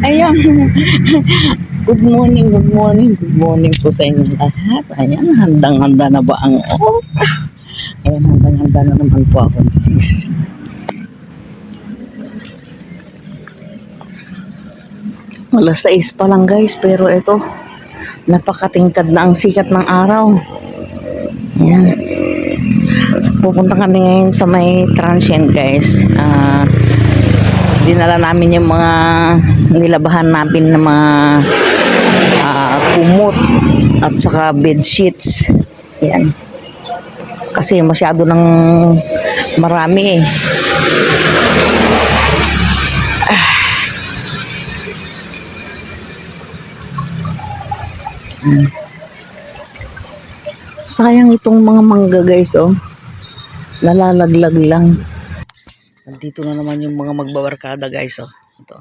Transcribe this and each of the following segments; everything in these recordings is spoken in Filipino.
Ayan. Good morning, good morning, good morning po sa inyong lahat. Ayan, handang-handa na ba ang Ayan, handang-handa na naman po ako, guys. Alas 6 pa lang, guys, pero ito, napakatingkad na ang sikat ng araw. Ayan. Pupunta kami ngayon sa may transient, guys. Dinala namin yung mga nilabahan namin na mga kumot at saka bed sheets. Yan. Kasi masyado ng marami eh. Sayang itong mga mangga, guys, oh. Nalalaglag lang. Nandito na naman yung mga magbabarkada, guys, oh. Ito.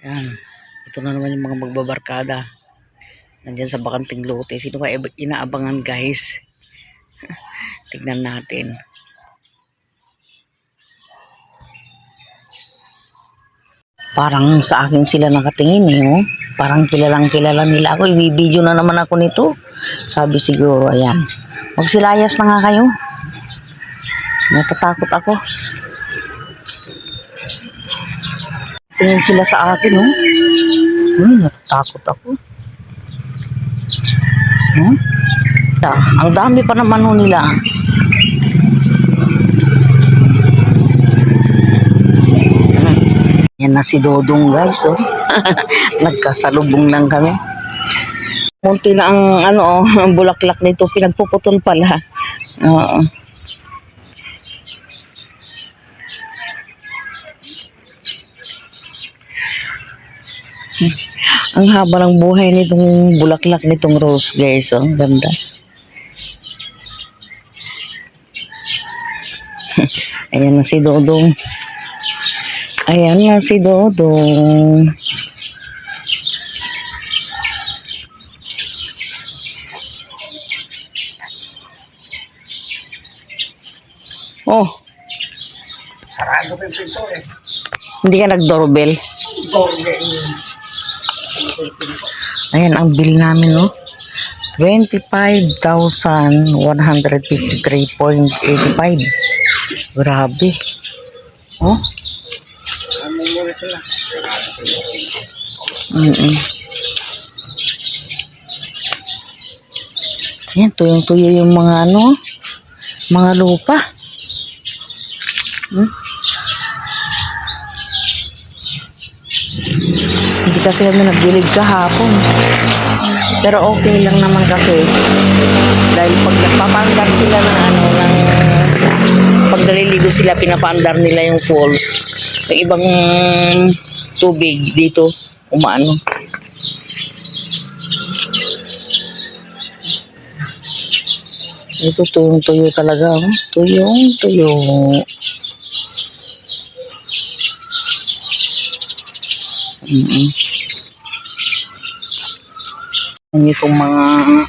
Yan. Ito na naman yung mga magbabarkada. Nandyan sa bakanting lote. Sino ba inaabangan, guys? Tignan natin. Parang sa akin sila nakatingin eh, oh. Parang kilalang kilala nila ako. I-video na naman ako nito. Sabi siguro, ayan. Magsilayas na nga kayo. Natatakot ako. Tingin sila sa akin, oh. Natatakot ako. Ang dami pa naman nila. Yan na si Dodong, guys, oh. Nagkasalubong lang kami. Munti na ang bulaklak nito, pinagpuputol pala. Oo. Ang haba ng buhay nitong bulaklak nitong rose, guys, oh. Ganda. Ayan na si Dodong. Ayan na si Dodong. Oh. Sarado pa yung pinto eh. Hindi ka nag-doorbell? Doorbell. Ayan ang bill namin, no? 25,153.85. Grabe. Oh? Ano muna sila? Ayan, tuyong-tuyo yung mga mga lupa. Hindi kasi kami nagdilig kahapon. Pero okay lang naman kasi dahil pag nagpapaandar sila ng pag naliligo sila, pinapaandar nila yung falls. Yung ibang tubig dito umaano. Ito tuyong-tuyo talaga, oh. Tuyong-tuyo. Ang itong mga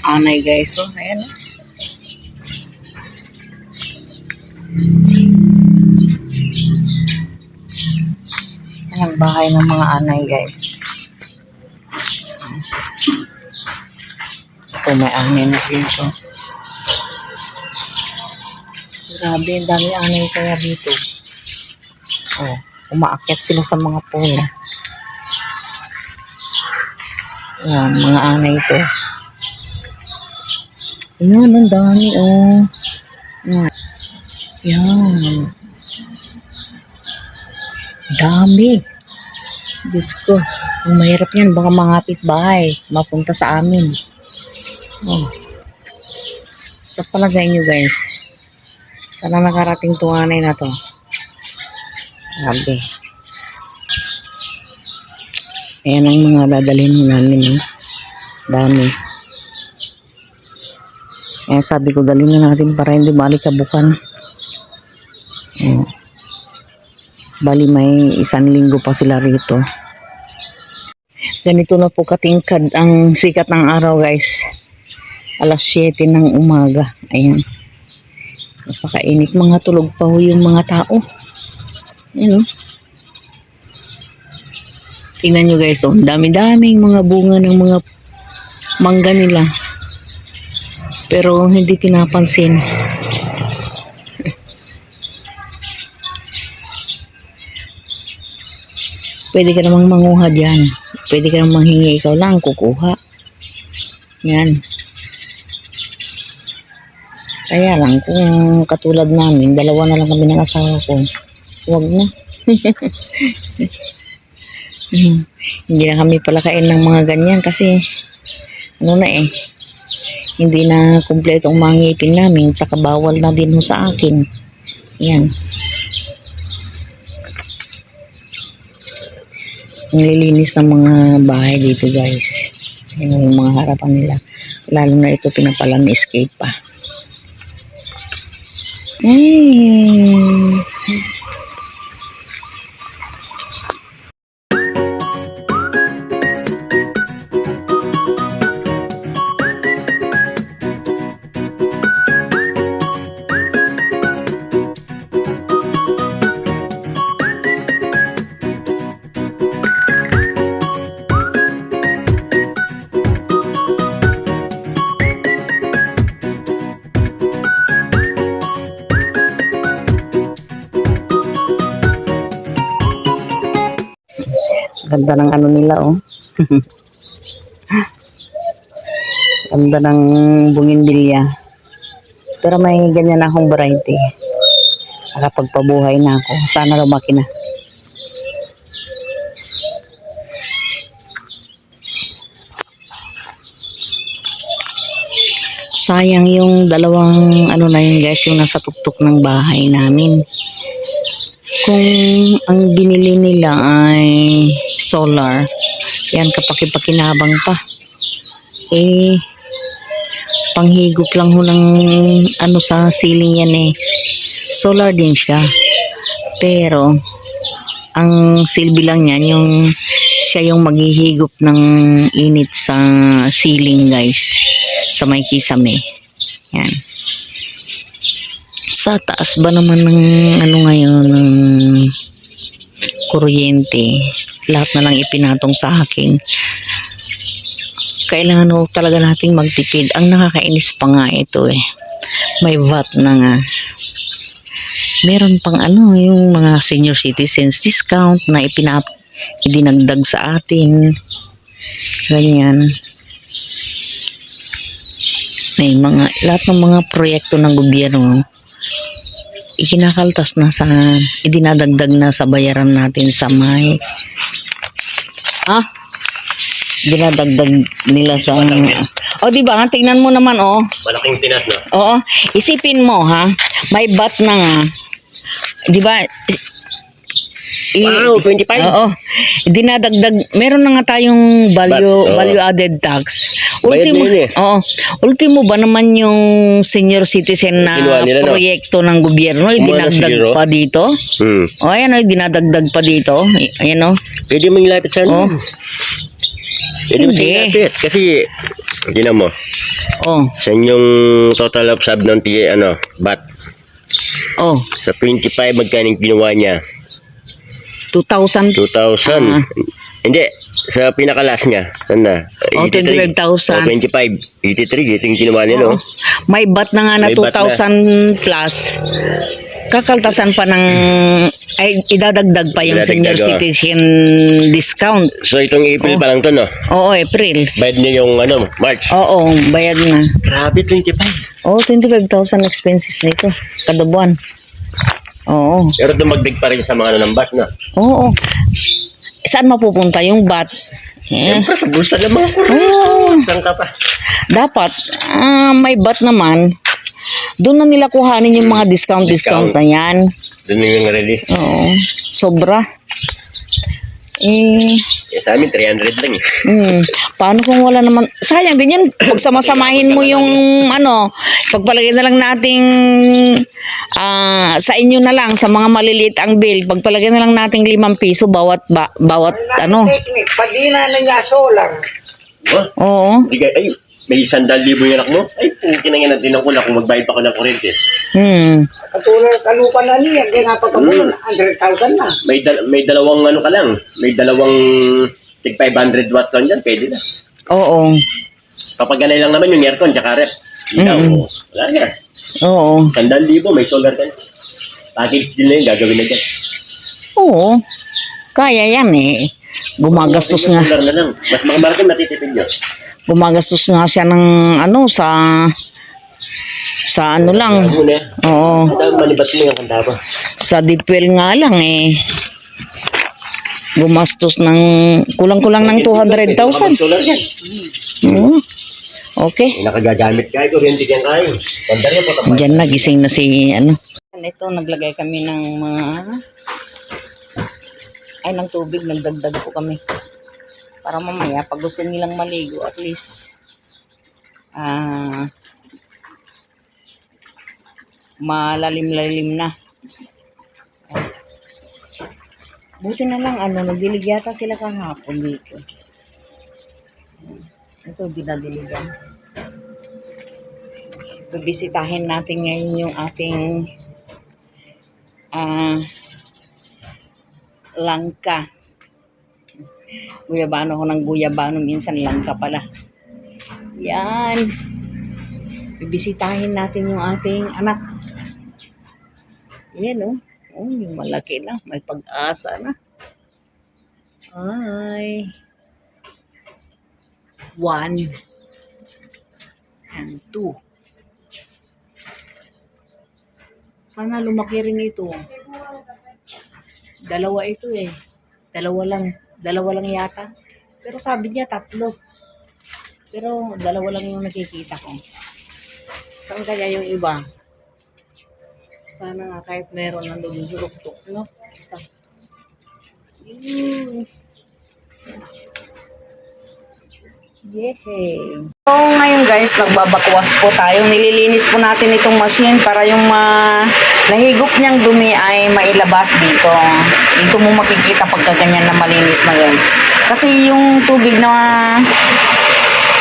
anay, guys, oh. Ayan, oh. Ayan ang bahay ng mga anay, guys. Ito may anay na dito. Grabe, ang dami anay kaya dito. Oh, umaakyat sila sa mga puno. Ayan, mga anay ito. Ayan, ang dami, oh. Ayan. Dami. Diyos ko. Ang mahirap yan. Baka mangapit bahay. Mapunta sa amin. Oh. Sa palagay nyo, guys. Sana nakarating itong anay na to. Grabe. Ayan ang mga dadalhin namin. Dami. Kaya sabi ko, dalhin na natin para hindi malikabukan. Bali may 1 linggo pa sila rito. Ganito na po katingkad ang sikat ng araw, guys. Alas 7 ng umaga. Ayan. Napakainit, mga tulog pa ho yung mga tao. Ayan, oh. Tingnan nyo guys, oh, dami-daming mga bunga ng mga mangga nila. Pero hindi pinapansin. Pwede ka namang manguha dyan. Pwede ka namang manghingi, ikaw lang kukuha. Yan. Kaya lang, kung katulad namin, dalawa na lang kami ng asawa ko. Huwag na. Hindi na kami palakain ng mga ganyan kasi ano na eh, hindi na kumpleto ang mga ngipin namin, tsaka bawal na din ho sa akin. Yan. Ang lilinis ng mga bahay dito guys. Yan yung mga harapan nila. Lalo na ito pinapala-escape pa. Ay. Ganda ng ano nila, oh. Ganda ng bougainvillea. Pero may ganyan akong variety. Nakapagpabuhay na ako. Sana lumaki na. Sayang yung dalawang ano na yun guys, yung nasa tuktok ng bahay namin. Kung ang binili nila ay solar, yan kapaki-pakinabang pa. Eh, panghigop lang ho ng ano sa ceiling yan eh. Solar din siya. Pero, ang silbi lang yan, yung siya yung maghihigop ng init sa ceiling guys. Sa may kisame. Yan. Sa taas ba naman ng ano ngayon ng kuryente, lahat na lang ipinatong sa akin. Kailangan ho talaga nating magtipid. Ang nakakainis pa nga ito eh, may VAT na nga. Meron pang ano, yung mga senior citizens discount na idinagdag sa atin. Ganyan. May mga, lahat ng mga proyekto ng gobyerno ikinakaltas na sa, idinadagdag na sa bayaran natin sa may dinadagdag nila sa di ba tingnan mo naman Malaking tinas na. oo, isipin mo may bat na nga, di ba? Wow, 25? Oo. Dinadagdag, meron na nga tayong value added tax. Bayad Ultimo, na yun eh. oo. Ultimo ba naman yung senior citizen na Kinuha nila, no? proyekto ng gobyerno, Kumuha ng dinadagdag zero. pa dito? O, ayan dinadagdag pa dito. Ayan Pwede mo ilapit sa Oh. Pwede mo Hindi. ilapit. Kasi, tignan mo. Oh, Saan yung total of sub ng bat? oh. Sa 25, magkano yung kinuha niya? 2,000. 2,000. Hindi. Sa pinakalas niya. Saan na? 25,000. 25. 83. Ito yung kinuha nila. Oo. May bat na nga na May bat 2,000 plus. Kakaltasan pa ng, ay idadagdag pa yung senior Idadagdag, citizen discount. So, itong April pa lang to, no? Oo, April. Bayad niya yung March. Oo, bayad na. Grabe, 25. Oo, 25,000 expenses nito. Kada buwan. Oo. Pero dumagdag pa rin sa mga ng bat, no? Oo. Saan mapupunta yung bat? Eh. Siyempre, sa bulsa ng mga kurang. Oo. Saan ka pa? Dapat, may bat naman. Doon na nila kuhanin yung mga discount na yan. Doon yung release. Oo. Sobra. Sa amin, 300 lang eh. Paano kung wala naman? Sayang din yun. Pag samasamahin mo yung pagpalagay na lang nating sa inyo na lang, sa mga maliliit ang bill, pagpalagay na lang nating 5 piso bawat Technique, padina na niya solar. Oh, Oo. ay, may 100,000 yung anak mo? Ay, kinangin natin ako na kung magbayad pa ako ng kurente. Hmm. Katulad kalupa na niya, kaya napapagulong, 100,000 na. May dalawang ano ka lang. May dalawang tig 500 watts lang dyan. Pwede na. Oo. Kapag ganay lang naman yung aircon, tsaka rep. Ilaw, Mm-mm. wala na. Oo. 100,000, may solar ka. Package din na yun, gagawin na dyan. Oo. Kaya yan eh. Gumagastos Yung nga. solar na lang. Mas malaki matitipid nyo. Gumagastos nga siya ng ano sa ano lang. Ano na. Oo. Manibat mo yung kanta ba? Sa dipwell nga lang eh. Gumastos ng kulang-kulang ng 200,000. Solar yan. Oo. Okay. Nakagagamit ka, kuryente yan kayo. Ganda rin po. Diyan na, gising na si ano. Ito, naglagay kami ng mga ng tubig, nagdagdag po kami. Para mamaya, pag gusto nilang maligo, at least malalim-lalim na. Buti na lang, nagdilig yata sila kahapon dito. Ito, dinadiligan. Bibisitahin natin ngayon yung ating langka. Guyabano ko ng guyabano, minsan langka pala. Yan. Bibisitahin natin yung ating anak. Yan oh. Oh, yung malaki na. May pag-asa na. Ay. 1 and 2. Sana lumaki rin ito. Dalawa ito eh. Dalawa lang yata. Pero sabi niya 3. Pero dalawa lang yung nakikita ko. Saan kaya yung iba? Sana nga kahit meron nandun sa tuktok, no? Isa. Yehey. So ngayon guys, nagbabakwas po tayo. Nililinis po natin itong machine para yung nahigop niyang dumi ay mailabas dito. Dito mo makikita pagka ganyan na malinis na guys. Kasi yung tubig na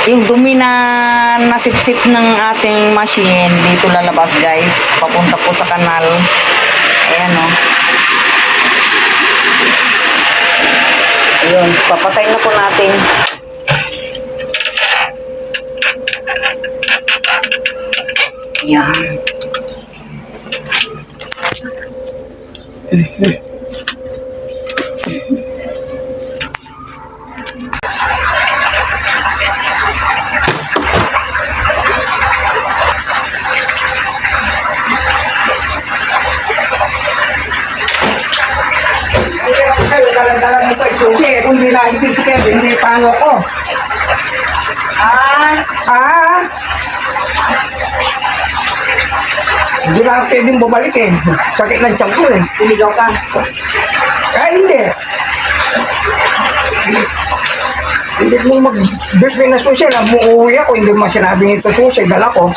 yung dumi na nasipsip ng ating machine dito lalabas guys. Papunta po sa kanal. Ayan o. Ayun, papatay na po natin. Yan. Kayo dalang-dalang mo sa susi, kung di naisip si Kevin, hindi paano ko. Hindi na ako pwedeng bumalik eh. Sakit ng tiyan ko eh. Tuligaw ka. Hindi. Hindi mo mag-birthday na susi, umuwi ako, hindi mo sinabing ito susi, dala ko.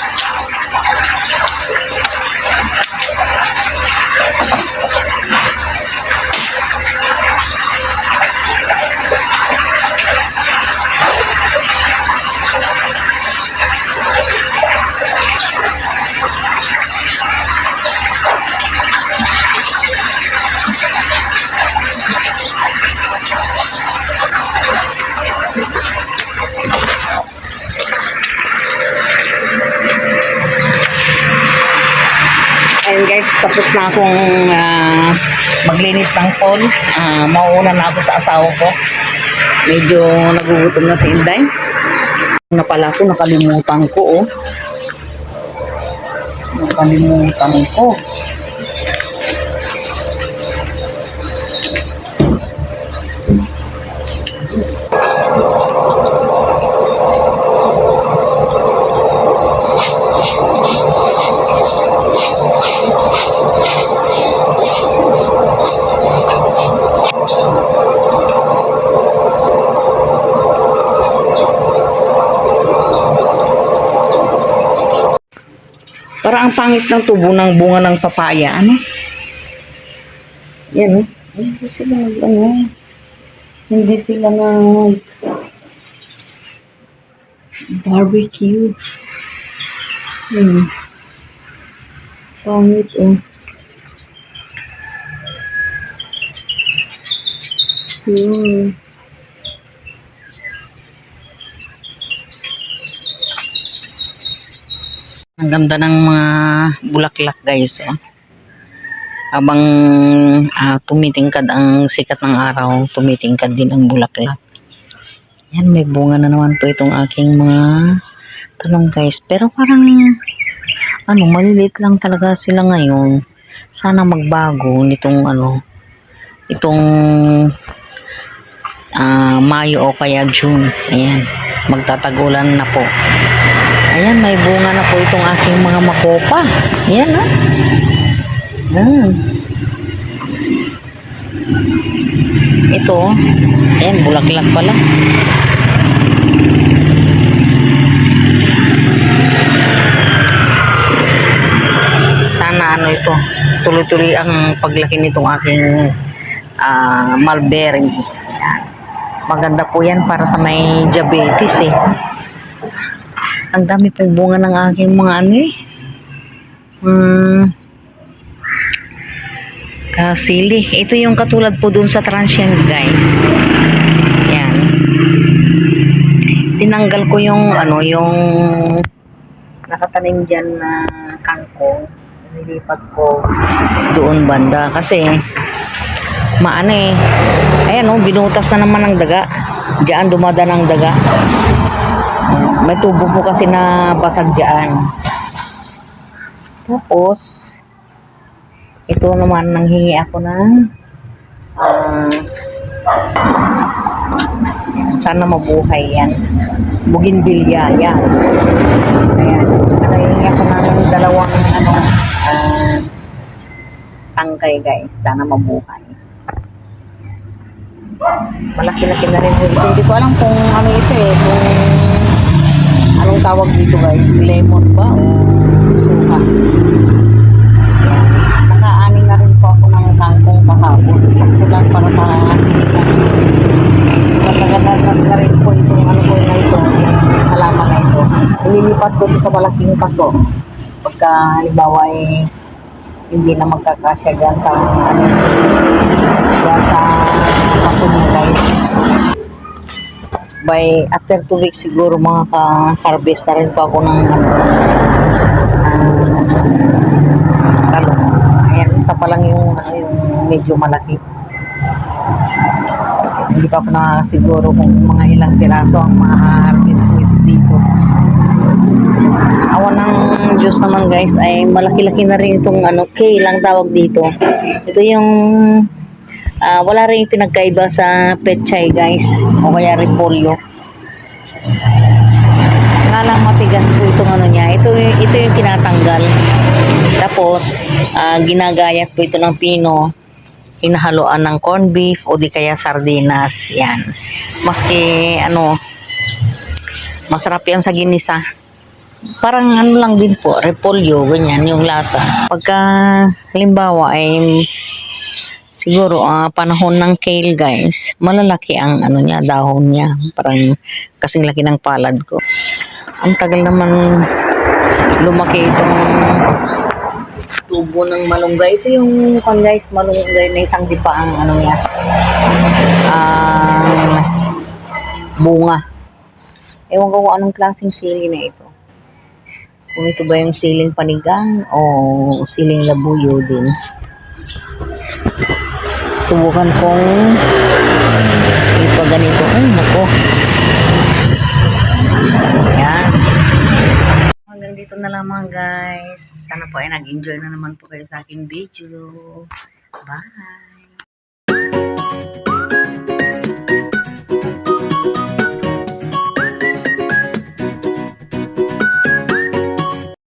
Ayun guys, tapos na akong maglinis ng phone. Mauuna na ako sa asawa ko. Medyo nagugutom na si Inday. Na pala ko, nakalimutan ko oh. Nakalimutan ko. Parang ang pangit ng tubo ng bunga ng papaya. Ano? Yan, oh. Hindi sila Barbecue. Pangit oh. Ang ganda ng mga bulaklak guys. Oh. Habang tumitingkad ang sikat ng araw, tumitingkad din ang bulaklak. Yan, may bunga na naman po itong aking mga talong guys. Pero parang, maliliit lang talaga sila ngayon. Sana magbago nitong itong Mayo o kaya June. Ayan, magtatagulan na po. Ayan, may bunga na po itong aking mga makopa. Ayan, ito, ayan, bulaklak pala. Sana ito, tuloy-tuloy ang paglaki nitong aking mulberry. Ayan. Maganda po yan para sa may diabetes eh. Ang dami pong bunga ng aking mga sili. Ito yung katulad po dun sa transient guys. Yan. Tinanggal ko yung yung nakatanim dyan na kangkong. Nilipat ko doon banda kasi ayan binutas na naman ng daga. Diyan dumadaan ang daga. May tubo po kasi na basag dyan. Tapos ito naman nanghingi ako ng sana mabuhay yan. Bougainvillea yan. Ayan. Nanghingi ako ng dalawang tangkay guys. Sana mabuhay. Malaki-laki na rin. Hindi ko alam kung ito kung anong tawag dito guys. Lemon ba o suka? Naka-anin na rin po ako ng kangkong kahapon. Sakto lang para sa sinigang. Magaganda na rin po itong na ito. Halaman na ito. Ililipat ko sa malaking paso. Pagka halimbawa hindi na magkakasya dyan sa paso mo guys. By after 2 weeks siguro mga ka-harvest na rin po ako ng talong. Ayan, isa pa lang yung medyo malaki. Hindi pa ako na siguro kung mga ilang piraso ang ma-harvest ko dito. Awan ng Diyos naman guys ay malaki-laki na rin itong kale lang tawag dito. Ito yung wala rin pinagkaiba sa pechay guys o kaya repolyo. Nga lang matigas po itong niya. Ito yung tinatanggal. Tapos ginagayat po ito ng pino. Hinahaluan ng corned beef o di kaya sardinas. Yan. Maski masarap yan sa ginisa. Parang lang din po, repolyo, ganyan yung lasa. Pagka halimbawa ay siguro panahon ng kale guys, malalaki ang niya, dahon niya. Parang kasing laki ng palad ko. Ang tagal naman lumaki itong tubo ng malunggay. Ito yung guys, malunggay na isang dipa ang niya. Bunga. Ewan ko kung anong klaseng sili na ito. Kung ito ba yung siling panigang o siling labuyo din. Subukan kong ito ganito. Ay, nako. Ayan. Hanggang dito na lang mga guys. Sana po ay nag-enjoy na naman po kayo sa aking video. Bye!